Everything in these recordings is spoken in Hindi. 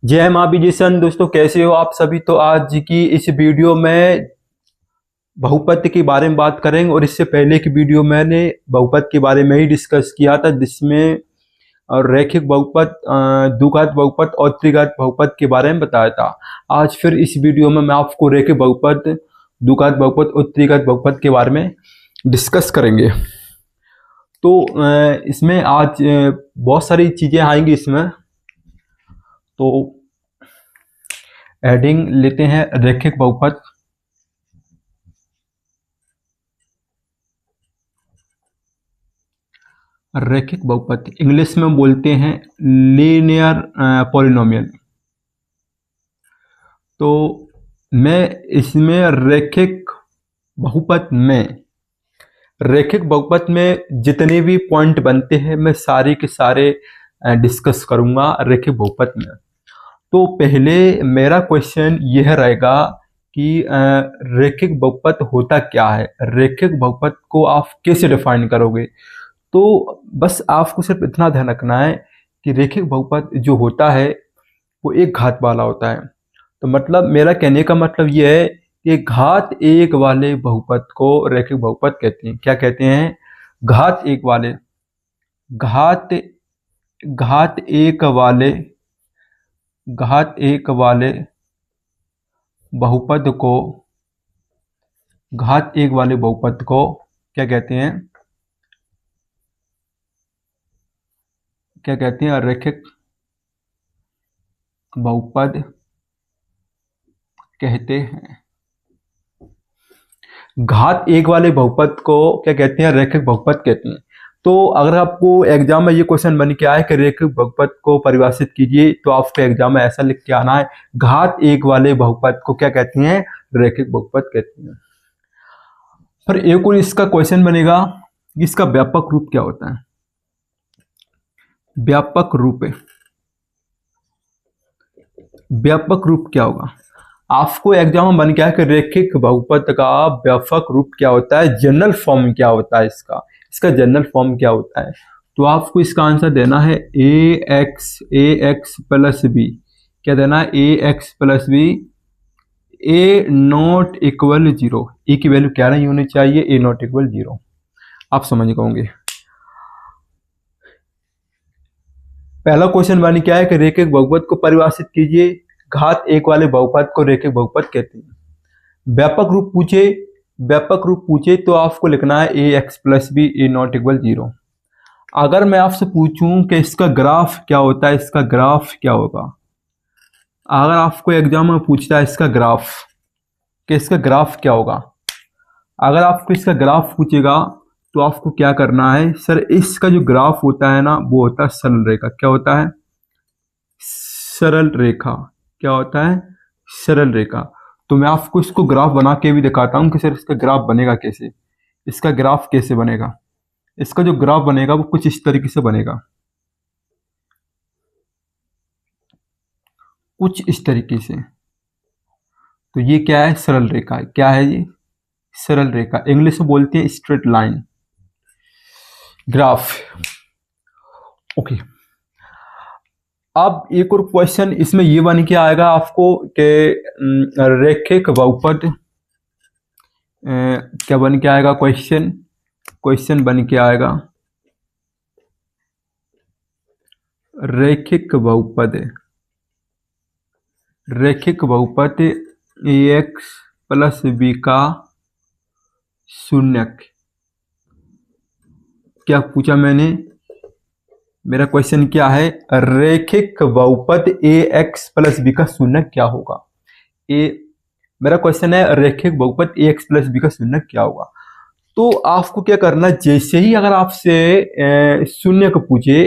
जय माँ विजयसन। दोस्तों कैसे हो आप सभी। तो आज की इस वीडियो में बहुपद के बारे में बात करेंगे और इससे पहले की वीडियो मैंने बहुपद के बारे में ही डिस्कस किया था जिसमें रैखिक बहुपद, द्विघात बहुपद और त्रिघात बहुपद के बारे में बताया था। आज फिर इस वीडियो में मैं आपको रैखिक बहुपद, द्विघात बहुपद और त्रिघात बहुपद के बारे में डिस्कस करेंगे। तो इसमें आज बहुत सारी चीज़ें आएंगी इसमें। तो हेडिंग लेते हैं रैखिक बहुपद। रैखिक बहुपद इंग्लिश में बोलते हैं लीनियर पॉलिनोमियल। तो मैं इसमें रैखिक बहुपद में जितने भी पॉइंट बनते हैं मैं सारे के सारे डिस्कस करूंगा रैखिक बहुपद में। तो पहले मेरा क्वेश्चन यह रहेगा कि रैखिक बहुपद होता क्या है, रैखिक बहुपद को आप कैसे डिफाइन करोगे। तो बस आपको सिर्फ इतना ध्यान रखना है कि रैखिक बहुपद जो होता है वो एक घात वाला होता है। तो मतलब मेरा कहने का मतलब ये है कि घात एक वाले बहुपद को रैखिक बहुपद कहते हैं। क्या कहते हैं? घात एक वाले घात घात एक वाले घात एक वाले बहुपद को घात एक वाले बहुपद को क्या कहते हैं? क्या कहते हैं? रैखिक बहुपद कहते हैं। घात एक वाले बहुपद को क्या कहते हैं? रैखिक बहुपद कहते हैं। तो अगर आपको एग्जाम में ये क्वेश्चन बन के आए कि रैखिक बहुपद को परिभाषित कीजिए, तो आपको एग्जाम में ऐसा लिख के आना है, घात एक वाले बहुपद को क्या कहते हैं? रैखिक बहुपद कहते हैं। फिर एक और इसका क्वेश्चन बनेगा, इसका व्यापक रूप क्या होता है? व्यापक रूप क्या होगा? आपको एग्जाम में बन गया कि रैखिक बहुपद का व्यापक रूप क्या होता है, जनरल फॉर्म क्या होता है, इसका जनरल फॉर्म क्या होता है। तो आपको इसका आंसर देना है ax प्लस बी। क्या देना है? ax plus b, a not equal 0। A की वैल्यू क्या नहीं होनी चाहिए? A not equal 0। आप समझ गए। पहला क्वेश्चन बन क्या है कि रैखिक बहुपद को परिभाषित कीजिए। घात एक वाले बहुपद को रैखिक बहुपद कहते हैं। व्यापक रूप पूछे तो आपको लिखना है a x plus b, a not equal 0। अगर मैं आपसे पूछूं कि इसका ग्राफ क्या होता है, इसका ग्राफ क्या होगा, अगर आपको एग्जाम में पूछता है इसका ग्राफ कि इसका ग्राफ क्या होगा, अगर आपको इसका ग्राफ पूछेगा तो आपको क्या करना है? सर इसका जो ग्राफ होता है ना वो होता है सरल रेखा। क्या होता है? सरल रेखा। क्या होता है? सरल रेखा। तो मैं आपको इसको ग्राफ बना के भी दिखाता हूं कि सर इसका ग्राफ बनेगा कैसे। इसका ग्राफ कैसे बनेगा? इसका जो ग्राफ बनेगा वो कुछ इस तरीके से बनेगा, कुछ इस तरीके से। तो ये क्या है? सरल रेखा। क्या है ये? सरल रेखा। इंग्लिश में बोलते हैं स्ट्रेट लाइन, ग्राफ। ओके। अब एक और क्वेश्चन इसमें ये बन के आएगा आपको कि रैखिक बहुपद क्या बन के आएगा? क्वेश्चन बन के आएगा रैखिक बहुपद ax प्लस बी का शून्यक। क्या पूछा मैंने? मेरा क्वेश्चन क्या है? रैखिक बहुपद ax प्लस बी का शून्यक क्या होगा। मेरा क्वेश्चन है रैखिक बहुपद ax प्लस बी का शून्यक क्या होगा। तो आपको क्या करना है? जैसे ही अगर आपसे शून्यक पूछे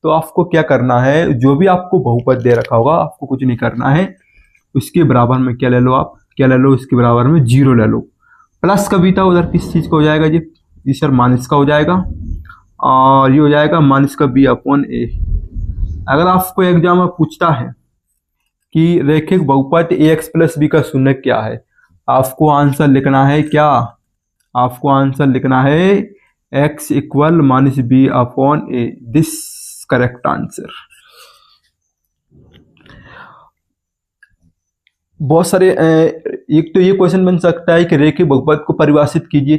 तो आपको क्या करना है? जो भी आपको बहुपद दे रखा होगा आपको कुछ नहीं करना है, उसके बराबर में क्या ले लो आप? क्या ले लो? इसके बराबर में 0 ले लो। प्लस का भी था उधर किस चीज़ का हो जाएगा जी सर? माइनस का हो जाएगा, और ये हो जाएगा माइनस का b अपॉन ए। अगर आपको एग्जाम में पूछता है कि रैखिक बहुपद ax प्लस बी का शून्यक क्या है, आपको आंसर लिखना है क्या? आपको आंसर लिखना है x equal minus b upon a. This correct answer. बहुत सारे एक तो ये क्वेश्चन बन सकता है कि रेखीय बहुपद को परिभाषित कीजिए,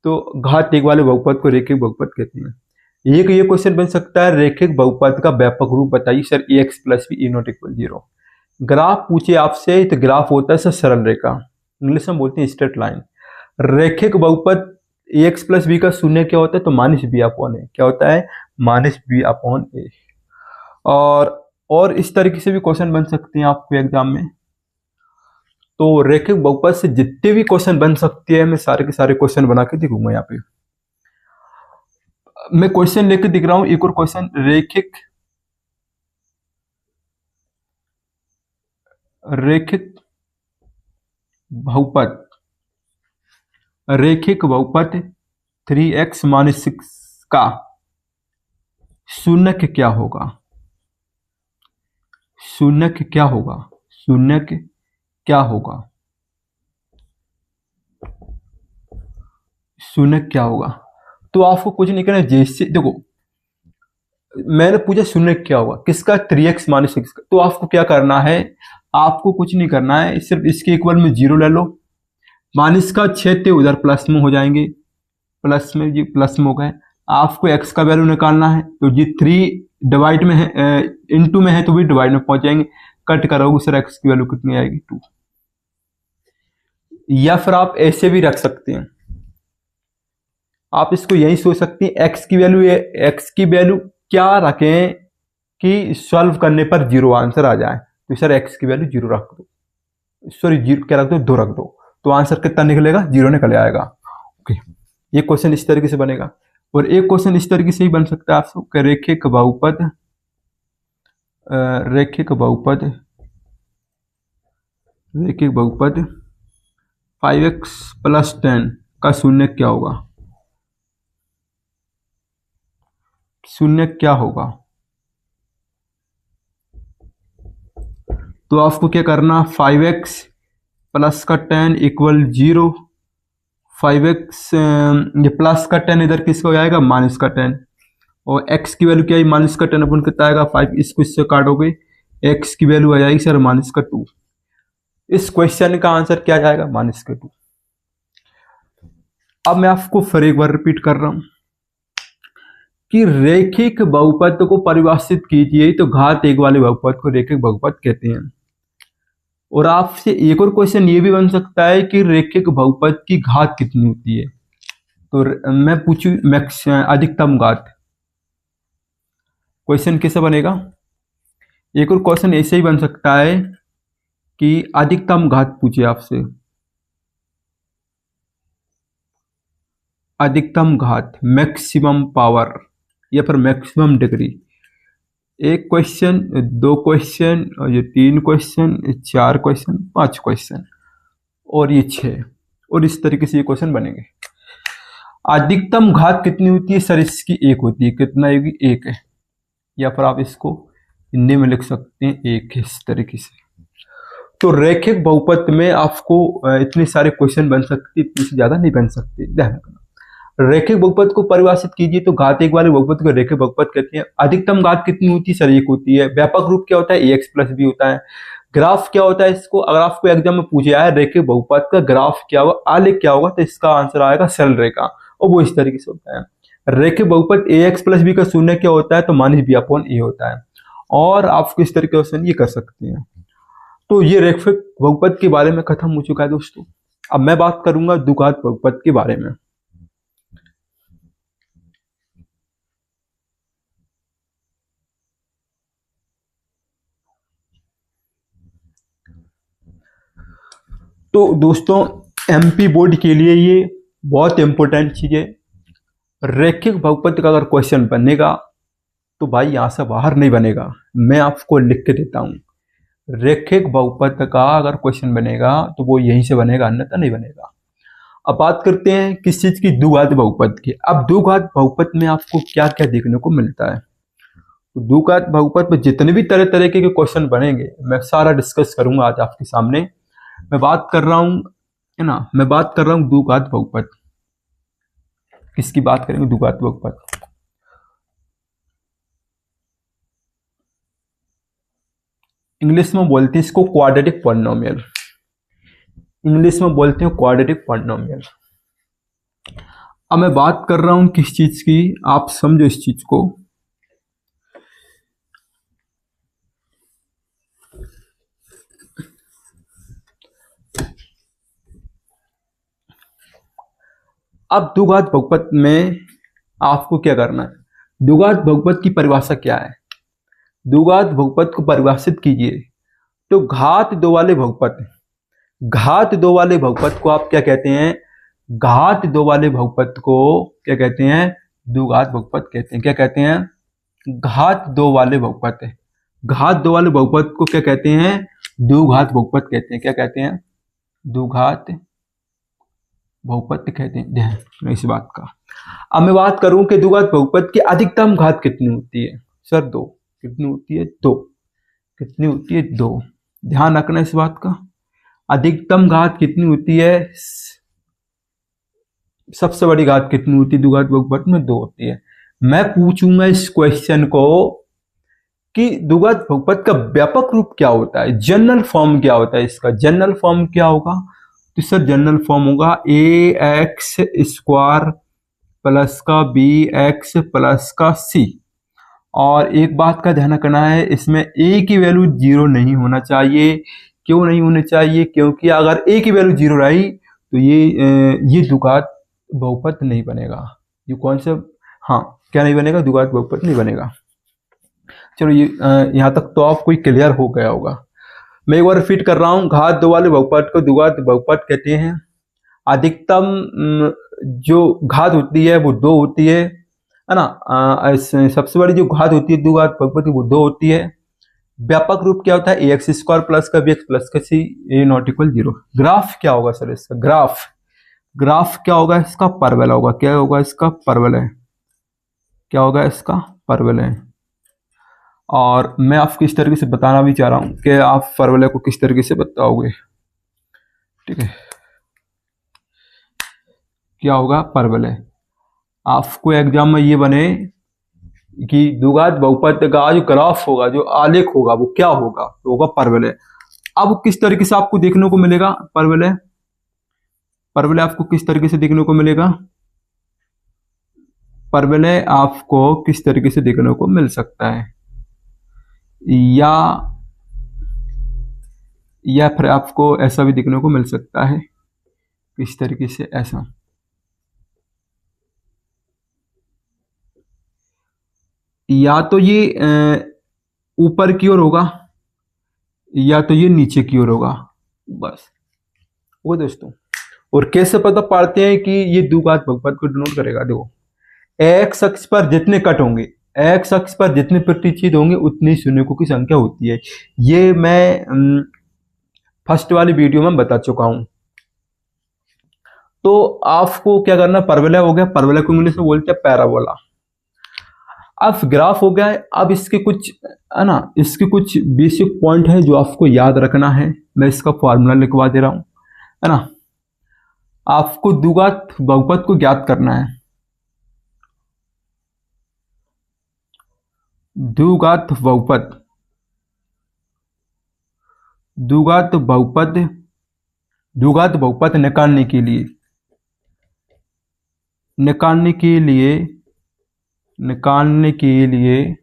तो घात एक वाले बहुपद को रेखीय बहुपद कहते हैं। एक ये क्वेश्चन बन सकता है रैखिक बहुपद का व्यापक रूप बताइए sir, a x plus b not equal 0। Graph पूछे आपसे तो ग्राफ होता है सर सरल रेखा, इंग्लिश में बोलते हैं स्ट्रेट लाइन। रैखिक बहुपद ए एक्स प्लस बी का शून्य क्या होता है, तो माइनस बी अपॉन ए। क्या होता है, माइनस बी अपॉन ए। और इस तरीके से भी क्वेश्चन बन सकते हैं आपको एग्जाम में। तो रैखिक बहुपद से जितने भी क्वेश्चन बन सकते हैं मैं सारे के सारे क्वेश्चन बना के दिखाऊंगा। यहाँ पे मैं क्वेश्चन लेके दिख रहा हूं, एक और क्वेश्चन, रैखिक बहुपद 3x - 6 का शून्य क्या होगा, शून्य क्या होगा, शून्य क्या होगा, शून्य क्या होगा। तो आपको कुछ नहीं करना, जैसे देखो मैंने पूछा शून्य क्या होगा किसका, 3x - 6 का। तो आपको क्या करना है, आपको कुछ नहीं करना है, सिर्फ इसके इक्वल में 0 ले लो, माइनस का छेद उधर प्लस में हो जाएंगे, प्लस में जी प्लस में हो गए। आपको x का वैल्यू निकालना है, तो जी 3 डिवाइड में है, इनटू में है तो भी डिवाइड में पहुंच जाएंगे। कट करोगे सर x की वैल्यू कितनी आएगी, 2। या फिर आप ऐसे भी रख सकते हैं, आप इसको यही सोच सकते हैं, x की वैल्यू क्या रखें कि सॉल्व करने पर 0 आंसर आ जाए। तो सर x की वैल्यू 0 रख दो, सॉरी 0 क्या रख दो, 2 रख दो, तो आंसर कितना निकलेगा, 0 निकल आएगा। ओके, ये क्वेश्चन इस तरीके से बनेगा। और एक क्वेश्चन इस तरीके से ही बन सकता है आपको, रैखिक बहुपद 5x + 10 का शून्य क्या होगा, शून्य क्या होगा। तो आपको क्या करना, 5x + का 10 = 0, 5x ये प्लस का 10 इधर किसको हो जाएगा, माइनस का 10, और x की वैल्यू क्या है, माइनस का 10 अपन कितना आएगा, 5। इसको इससे काटोगे, x की वैल्यू आ जाएगी सर -2। इस क्वेश्चन का आंसर क्या जाएगा, -2। अब मैं आपको फिर एक बार रिपीट कर रहा हूं कि रैखिक बहुपद को परिभाषित कीजिए, तो घात एक वाले बहुपद को रैखिक बहुपद कहते हैं। और आपसे एक और क्वेश्चन ये भी बन सकता है कि रैखिक बहुपद की घात कितनी होती है, तो मैं पूछू अधिकतम घात। क्वेश्चन कैसे बनेगा, एक और क्वेश्चन ऐसे ही बन सकता है कि अधिकतम घात पूछे आपसे, अधिकतम घात, मैक्सिमम पावर या फिर मैक्सिमम डिग्री। एक क्वेश्चन, 2 क्वेश्चन, और ये 3 क्वेश्चन, 4 क्वेश्चन, 5 क्वेश्चन, और ये 6, और इस तरीके से ये क्वेश्चन बनेंगे। अधिकतम घात कितनी होती है सर, इसकी 1 होती है, कितना होगी, 1 है। या फिर आप इसको हिंदी में लिख सकते हैं 1 इस तरीके से। तो रैखिक बहुपद में आपको इतने सारे क्वेश्चन बन सकते, इतने से ज्यादा नहीं बन सकते, ध्यान रखना। रैखिक बहुपद को परिभाषित कीजिए, तो घात एक वाले बहुपद को रैखिक बहुपद कहते हैं। अधिकतम घात कितनी होती है सर, 1 होती है। व्यापक रूप क्या होता है, ax + b होता है। ग्राफ क्या होता है, इसको अगर आपको एग्जाम में पूछा है रैखिक बहुपद का ग्राफ क्या होगा, आलेख क्या होगा, तो इसका आंसर आएगा सरल रेखा, और वो इस तरीके से होता है। रैखिक बहुपद ax + b का शून्य क्या होता है, तो -b/a होता है। और आप किस तरीके से ये कर सकते हैं। तो ये रैखिक बहुपद के बारे में खत्म हो चुका है दोस्तों। अब मैं बात करूंगा द्विघात बहुपद के बारे में। तो दोस्तों एमपी बोर्ड के लिए ये बहुत इंपॉर्टेंट चीज है। रैखिक बहुपद का अगर क्वेश्चन बनेगा तो भाई यहां से बाहर नहीं बनेगा, मैं आपको लिख के देता हूं। रैखिक बहुपद का अगर क्वेश्चन बनेगा तो वो यहीं से बनेगा, अन्यथा नहीं बनेगा। अब बात करते हैं किस चीज की, द्विघात बहुपद की। अब द्विघात बहुपद में आपको क्या क्या देखने को मिलता है, तो द्विघात बहुपद में जितने भी तरह तरह के क्वेश्चन बनेंगे मैं सारा डिस्कस करूंगा आज आपके सामने। मैं बात कर रहा हूं, है ना, मैं बात कर रहा हूं द्विघात बहुपद। किसकी बात करेंगे, द्विघात बहुपद। इंग्लिश में बोलते हैं इसको क्वाड्रेटिक पॉलिनोमियल। इंग्लिश में बोलते हैं क्वाड्रेटिक पॉलिनोमियल। अब मैं बात कर रहा हूं किस चीज की, आप समझो इस चीज को। अब द्विघात बहुपद में आपको क्या करना है, द्विघात बहुपद की परिभाषा क्या है, द्विघात बहुपद को परिभाषित कीजिए तो घात दो वाले बहुपद, घात दो वाले बहुपद को आप क्या कहते हैं, घात दो वाले बहुपद को क्या कहते हैं, द्विघात बहुपद कहते हैं। क्या कहते हैं, घात दो वाले बहुपद, घात दो वाले बहुपद को क्या कहते हैं, द्विघात बहुपद कहते हैं। क्या कहते हैं, द्विघात बहुपद कहते हैं, ध्यान इस बात का। अब मैं बात करूं कि द्विघात बहुपद की अधिकतम घात कितनी होती है, सर दो, कितनी होती है, दो, कितनी होती है, दो, ध्यान रखना इस बात का। अधिकतम घात कितनी होती है, सबसे बड़ी घात कितनी होती है द्विघात बहुपद में, दो होती है। मैं पूछूंगा इस क्वेश्चन को कि द्विघात बहुपद का व्यापक रूप क्या होता है, जनरल फॉर्म क्या होता है, इसका जनरल फॉर्म क्या होगा, तो सर जनरल फॉर्म होगा ए एक्स स्क्वायर प्लस का बी एक्स प्लस का सी। और एक बात का ध्यान रखना है, इसमें ए की वैल्यू जीरो नहीं होना चाहिए। क्यों नहीं होनी चाहिए, क्योंकि अगर ए की वैल्यू जीरो रही तो ये द्विघात बहुपद नहीं बनेगा। ये कौन सा, हाँ क्या नहीं बनेगा, द्विघात बहुपद नहीं बनेगा। चलो ये यहाँ तक तो आपको क्लियर हो गया होगा। मैं एक बार रिपीट कर रहा हूँ, घात दो वाले बहुपद को द्विघात बहुपद कहते हैं। अधिकतम जो घात होती है वो दो होती है ना, सबसे बड़ी जो घात होती है द्विघात बहुपद की वो दो होती है। व्यापक रूप क्या होता है, ए एक्स स्क्वायर प्लस का बी एक्स प्लस का सी, ए नॉट इक्वल जीरो। ग्राफ क्या होगा सर इसका, ग्राफ क्या होगा इसका, परवलय होगा। क्या होगा इसका, परवलय, क्या होगा इसका, परवलय। और मैं आपको इस तरीके से बताना भी चाह रहा हूं कि आप परवलय को किस तरीके से बताओगे, ठीक है। क्या होगा परवलय, आपको एग्जाम में ये बने कि द्विघात बहुपद का जो ग्राफ होगा, जो आलेख होगा वो क्या होगा, तो होगा परवलय। अब किस तरीके से आपको देखने को मिलेगा परवलय, परवलय आपको किस तरीके से देखने को मिलेगा, परवलय आपको किस तरीके से देखने को मिल सकता है, या फिर आपको ऐसा भी देखने को मिल सकता है, किस तरीके से, ऐसा, या तो ये ऊपर की ओर होगा या तो ये नीचे की ओर होगा, बस वो दोस्तों। और कैसे पता पाते हैं कि ये द्विघात बहुपद को डिनोट करेगा, देखो एक्स अक्ष पर जितने कट होंगे, एक्स अक्ष पर जितने प्रतिच्छेद होंगे उतनी शून्यकों की संख्या होती है। ये मैं फर्स्ट वाली वीडियो में बता चुका हूं। तो आपको क्या करना, परवलय हो गया, परवलय को इंग्लिश में बोलते हैं पैराबोला। अब ग्राफ हो गया है, अब इसके कुछ है ना, इसके कुछ बेसिक पॉइंट है जो आपको याद रखना है। मैं इसका फॉर्मूला लिखवा दे रहा हूं, है ना। आपको द्विघात बहुपद को ज्ञात करना है, द्विघात बहुपद, द्विघात बहुपद, द्विघात बहुपद निकालने के लिए, निकालने के लिए, निकालने के लिए,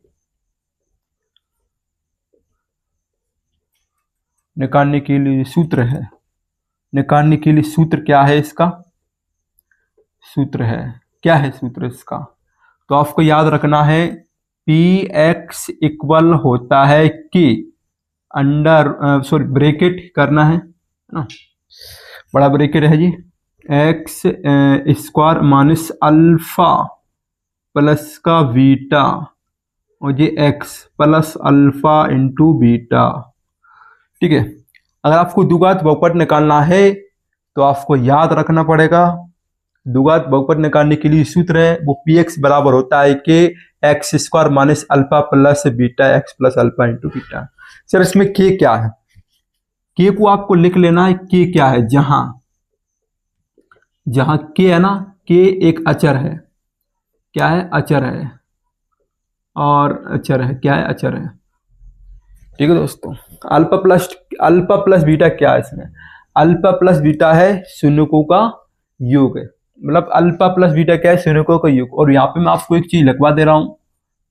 निकालने के लिए सूत्र है, निकालने के लिए सूत्र क्या है इसका, सूत्र है, क्या है सूत्र इसका, तो आपको याद रखना है पी एक्स इक्वल होता है कि अंडर, सॉरी ब्रेकेट करना है ना, बड़ा ब्रेकेट है जी, x square minus alpha plus का बीटा और ये x plus alpha into beta, ठीक है। अगर आपको द्विघात बहुपद निकालना है तो आपको याद रखना पड़ेगा, द्विघात बहुपद निकालने के लिए सूत्र है वो पी एक्स बराबर होता है कि x square minus alpha plus beta x plus alpha into beta. Sir इसमें के क्या है, के को आपको लिख लेना है, के क्या है, जहां जहां के है ना, के एक अचर है, क्या है, अचर है, और अचर है, क्या है, अचर है, ठीक है दोस्तों। अल्फा प्लस बीटा क्या है इसमें, अल्फा प्लस बीटा है शून्यकों का योग है, मतलब अल्फा प्लस बीटा क्या है, शून्यकों का योग। और यहाँ पे मैं आपको एक चीज लिखवा दे रहा हूं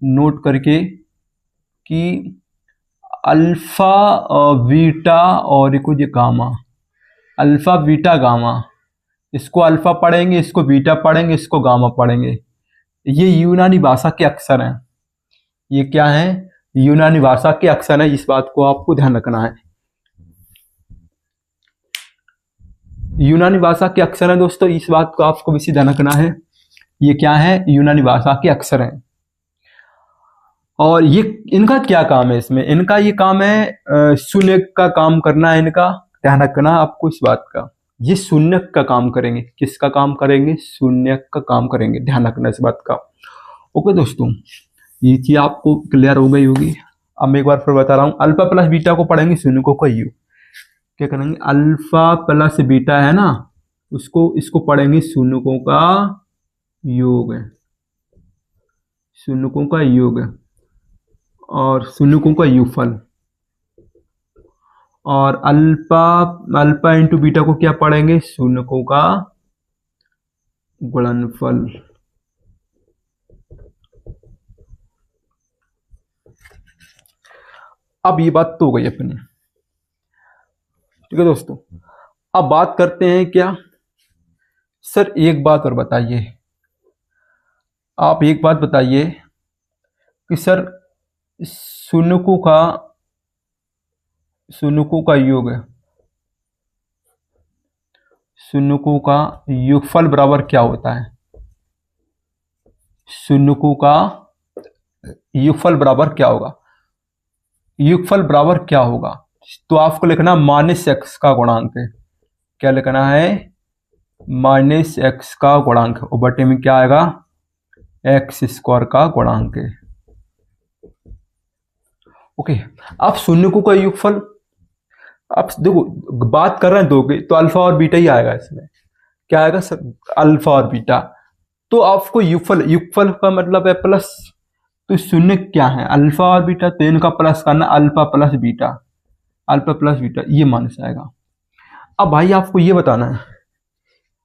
नोट करके कि अल्फा बीटा और ये गामा, अल्फा बीटा गामा, इसको अल्फा पढ़ेंगे, इसको बीटा पढ़ेंगे, इसको गामा पढ़ेंगे। ये यूनानी भाषा के अक्षर हैं। ये क्या है, यूनानी भाषा के अक्षर हैं, इस बात को आपको ध्यान रखना है। यूनानी भाषा के अक्षर हैं दोस्तों, इस बात को आपको विशेष ध्यान रखना है। ये क्या है, यूनानी भाषा के अक्षर हैं। और ये इनका क्या काम है, इसमें इनका ये काम है शून्य का काम करना है इनका। ध्यान रखना आपको इस बात का, ये शून्य का काम करेंगे। किसका काम करेंगे, शून्य का काम करेंगे, ध्यान रखना इस बात का। ओके दोस्तों, ये चीज आपको क्लियर हो गई होगी। अब मैं एक बार फिर बता रहा हूँ, अल्फा प्लस बीटा को पढ़ेंगे शून्यकों का योग। क्या करेंगे, अल्फा प्लस बीटा है ना, उसको इसको पढ़ेंगे शून्यकों का योग है, शून्यकों का योग है और शून्यकों का योगफल। और अल्फा इंटू बीटा को क्या पढ़ेंगे, शून्यकों का गुणनफल। अब ये बात तो हो गई अपनी, ठीक है दोस्तों। अब बात करते हैं क्या, सर एक बात और बताइए, आप एक बात बताइए कि सर शून्यकों का योग है, शून्यकों का योगफल बराबर क्या होता है, शून्यकों का योगफल बराबर क्या होगा, योगफल बराबर क्या होगा। तो आपको लिखना -x का गुणांक है। क्या लिखना है, -x का गुणांक, और बटे में क्या आएगा, x² का गुणांक है। ओके, अब शून्यकों का योगफल, अब देखो बात कर रहे हैं दो की, तो अल्फा और बीटा ही आएगा इसमें। क्या आएगा सर, अल्फा और बीटा। तो आपको योगफल का मतलब है प्लस, तो शून्य क्या है, अल्फा और बीटा, तो इनका प्लस करना, अल्फा प्लस बीटा, ये मान से आएगा। अब भाई आपको ये बताना है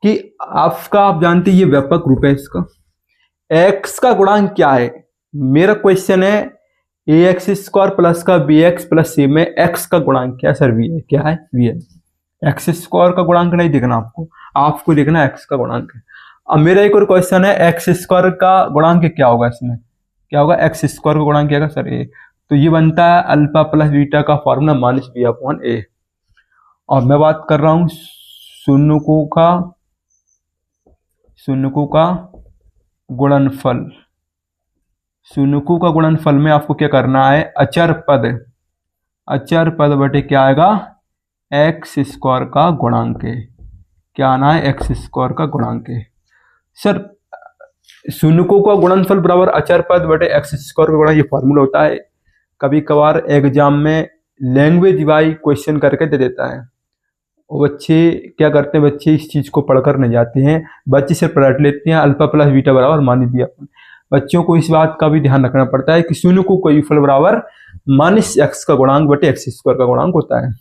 कि आपका, आप जानते हैं ये व्यापक रूप है इसका, x का गुणांक क्या है। मेरा क्वेश्चन है ax² प्लस का bx प्लस c में x का गुणांक क्या है सर, v है। क्या है, v है। x² का गुणांक नहीं देखना आपको देखना x का गुणांक है। अब मेरा एक और क्वेश्चन है x² का गुणांक क्या होगा, इसमें क्या होगा, x² का गुणांक क्या होगा सर, a। तो ये बनता है अल्फा प्लस बीटा का फॉर्मूला -b/a। और मैं बात कर रहा हूं शून्यकों का गुणनफल। शून्यकों का गुणनफल में आपको क्या करना है, अचर पद बटे क्या आएगा, x² का गुणांक है। क्या आना है, x² का गुणांक है। सर शून्यकों का गुणनफल बराबर अचर पद बटे x² का गुणा, ये फॉर्मूला होता है। कभी कभार एग्जाम में लैंग्वेज वाई क्वेश्चन करके दे देता है, और बच्चे क्या करते हैं, बच्चे इस चीज को पढ़कर नहीं जाते हैं, बच्चे सिर्फ पलट लेते हैं अल्फा प्लस बीटा बराबर -b। बच्चों को इस बात का भी ध्यान रखना पड़ता है कि शून्यकों का योगफल बराबर -x का गुणांक बटे x² का गुणांक होता है।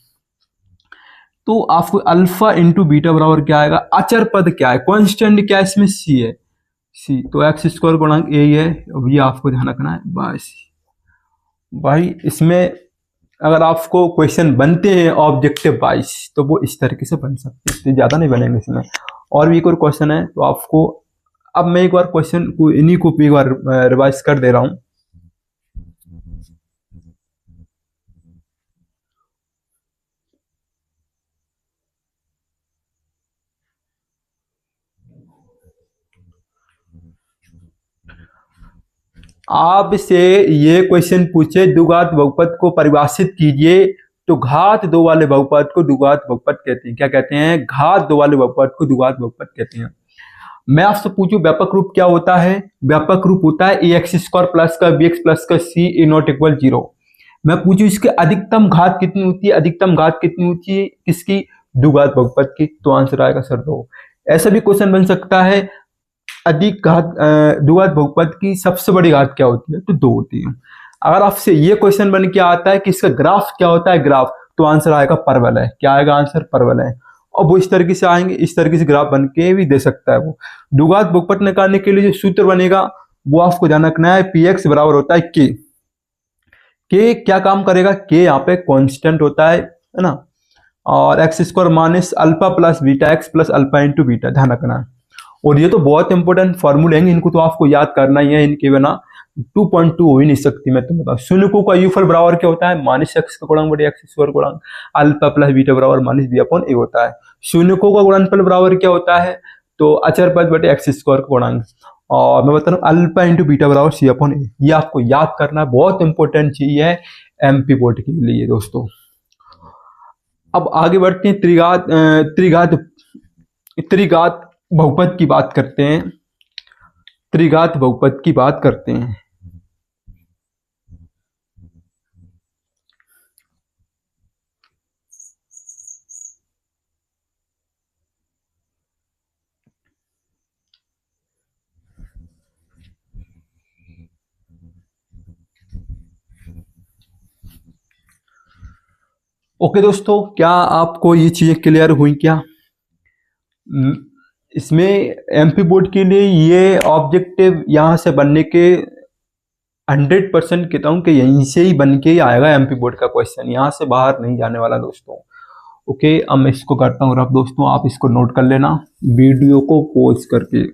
तो आपको अल्फा इंटू बीटा बराबर क्या आएगा, अचर पद क्या है, कांस्टेंट क्या है, इसमें c है, c, तो x² गुणांक a ही है, ये आपको ध्यान रखना है। बस भाई, इसमें अगर आपको क्वेश्चन बनते हैं ऑब्जेक्टिव वाइज तो वो इस तरीके से बन सकते हैं, ज्यादा नहीं बनेंगे इसमें। और भी एक और क्वेश्चन है, तो आपको अब मैं एक बार क्वेश्चन को इन्हीं को एक बार रिवाइज कर दे रहा हूं। आपसे ये क्वेश्चन पूछे, द्विघात बहुपद को परिभाषित कीजिए, तो घात 2 वाले बहुपद को द्विघात बहुपद कहते हैं। क्या कहते हैं, घात 2 वाले बहुपद को द्विघात बहुपद कहते हैं। मैं आपसे पूछूं व्यापक रूप क्या होता है, व्यापक रूप होता है ax² प्लस का bx प्लस का c ≠ 0। मैं पूछूं इसके अधिकतम घात कितनी होती है, अधिकतम घात कितनी होती है किसकी, द्विघात बहुपद की, तो आंसर आएगा सर 2। ऐसा भी क्वेश्चन बन सकता है, अधिक घात द्विघात बहुपद की सबसे बड़ी घात क्या होती है, तो 2 होती है। अगर आपसे ये क्वेश्चन बन के आता है कि इसका ग्राफ क्या होता है, ग्राफ, तो आंसर आएगा परवल है। क्या आएगा आंसर? परवल है। और वो इस तरीके से आएंगे, इस तरीके से ग्राफ बन के भी दे सकता है वो। द्विघात बहुपद निकालने के लिए जो सूत्र बनेगा वो आपको ध्यान रखना है, पी एक्स बराबर होता है के। के क्या काम करेगा? के यहाँ पे कॉन्स्टेंट होता है ना, और x square minus alpha plus beta x plus alpha into beta, ध्यान रखना है। और ये तो बहुत इंपॉर्टेंट फॉर्मूले हैं, इनको तो आपको याद करना ही है, इनके बिना 2.2 हो ही नहीं सकती। मैं तुम्हें बताऊं, शून्यकों का यूफल बराबर क्या होता है? माइनस एक्स का गुणन बटे एक्स स्क्वायर गुणन अल्फा प्लस बीटा बराबर माइनस बी अपॉन ए होता है। शून्यकों का गुणनफल बराबर क्या होता है? तो अचर पद बटे एक्स स्क्वायर का गुणांक, और मैं बता रहा हूँ अल्फा इंटू बीटा बराबर सी अपॉन ए। ये आपको याद करना है, बहुत इंपॉर्टेंट चीज है एमपी बोर्ड के लिए दोस्तों। अब आगे बढ़ते हैं, त्रिघात बहुपद की बात करते हैं। त्रिघात बहुपद की बात करते हैं। ओके दोस्तों, क्या आपको ये चीजें क्लियर हुई क्या? इसमें एमपी बोर्ड के लिए ये ऑब्जेक्टिव यहाँ से बनने के 100% कहता हूँ कि यहीं से ही बन के ही आएगा एमपी बोर्ड का क्वेश्चन, यहाँ से बाहर नहीं जाने वाला दोस्तों। ओके, अब मैं इसको करता हूँ रब दोस्तों, आप इसको नोट कर लेना वीडियो को पॉज करके।